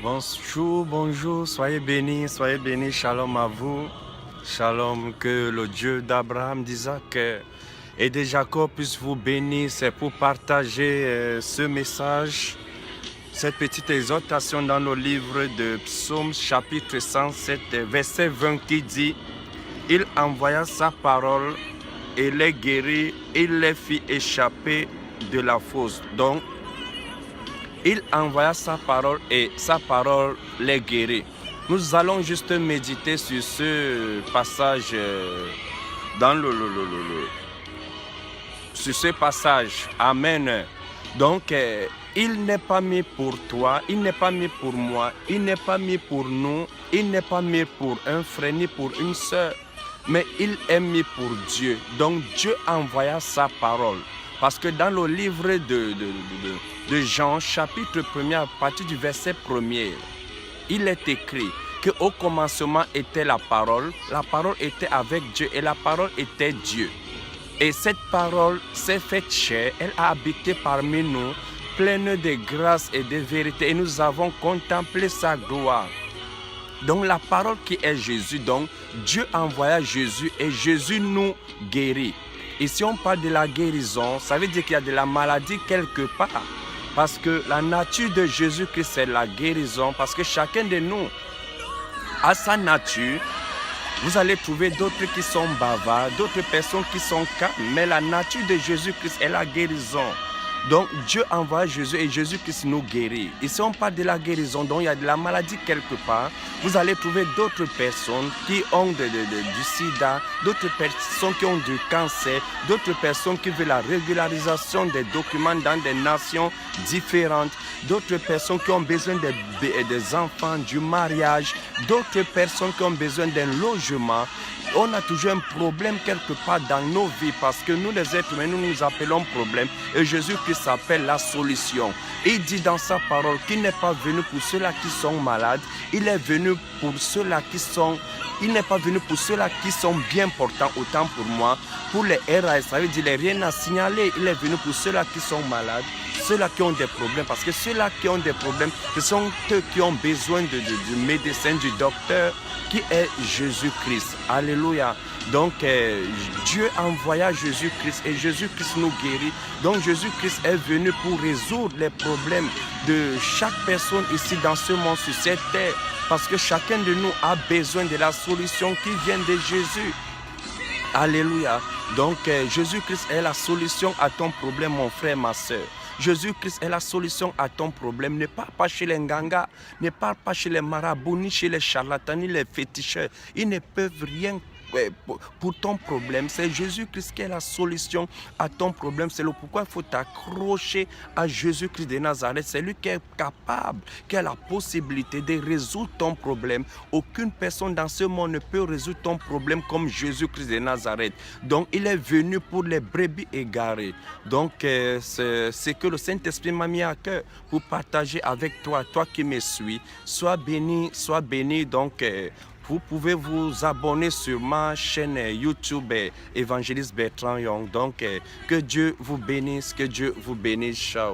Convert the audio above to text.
Bonjour, bonjour, soyez bénis, shalom à vous. Shalom, que le Dieu d'Abraham, d'Isaac et de Jacob puisse vous bénir. C'est pour partager ce message, cette petite exhortation dans le livre de Psaume chapitre 107, verset 20 qui dit « Il envoya sa parole et les guérit, il les fit échapper de la fosse. » Donc, il envoya sa parole et sa parole les guérit. Nous allons juste méditer sur ce passage sur ce passage. Amen. Donc, il n'est pas mis pour toi, il n'est pas mis pour moi, il n'est pas mis pour nous, il n'est pas mis pour un frère ni pour une sœur, mais il est mis pour Dieu. Donc, Dieu envoya sa parole. Parce que dans le livre de Jean, chapitre 1er, à partir du verset 1er, il est écrit qu'au commencement était la parole était avec Dieu et la parole était Dieu. Et cette parole s'est faite chair, elle a habité parmi nous, pleine de grâce et de vérité, et nous avons contemplé sa gloire. Donc la parole qui est Jésus, donc Dieu envoya Jésus et Jésus nous guérit. Et si on parle de la guérison, ça veut dire qu'il y a de la maladie quelque part. Parce que la nature de Jésus-Christ, c'est la guérison. Parce que chacun de nous a sa nature. Vous allez trouver d'autres qui sont bavards, d'autres personnes qui sont calmes. Mais la nature de Jésus-Christ est la guérison. Donc Dieu envoie Jésus et Jésus-Christ nous guérit. Et si on parle de la guérison, donc il y a de la maladie quelque part, vous allez trouver d'autres personnes qui ont du sida, d'autres personnes qui ont du cancer, d'autres personnes qui veulent la régularisation des documents dans des nations différentes, d'autres personnes qui ont besoin des enfants, du mariage, d'autres personnes qui ont besoin d'un logement. On a toujours un problème quelque part dans nos vies parce que nous les êtres humains, nous appelons problème et Jésus-Christ s'appelle la solution. Il dit dans sa parole qu'il n'est pas venu pour ceux-là qui sont malades, il est venu pour ceux-là qui sont... Il n'est pas venu pour ceux-là qui sont bien portants, autant pour moi, pour les RAS, ça veut dire il n'y a rien à signaler, il est venu pour ceux-là qui sont malades, ceux-là qui ont des problèmes, parce que ceux-là qui ont des problèmes, ce sont eux qui ont besoin du médecin, du docteur, qui est Jésus-Christ. Alléluia. Donc, Dieu envoya Jésus-Christ et Jésus-Christ nous guérit. Donc, Jésus-Christ est venu pour résoudre les problèmes de chaque personne ici dans ce monde, sur cette terre. Parce que chacun de nous a besoin de la solution qui vient de Jésus. Alléluia. Donc, Jésus-Christ est la solution à ton problème, mon frère, ma soeur. Jésus-Christ est la solution à ton problème. Ne pars pas chez les Nganga, ne pars pas chez les marabouts, ni chez les charlatans, ni les féticheurs. Ils ne peuvent rien pour ton problème. C'est Jésus-Christ qui est la solution à ton problème. C'est le pourquoi il faut t'accrocher à Jésus-Christ de Nazareth. C'est lui qui est capable, qui a la possibilité de résoudre ton problème. Aucune personne dans ce monde ne peut résoudre ton problème comme Jésus-Christ de Nazareth. Donc, il est venu pour les brebis égarées. Donc, c'est ce que le Saint-Esprit m'a mis à cœur pour partager avec toi, toi qui me suis. Sois béni. Donc, vous pouvez vous abonner sur ma chaîne YouTube Évangéliste Bertrand Young. Donc, que Dieu vous bénisse, Ciao.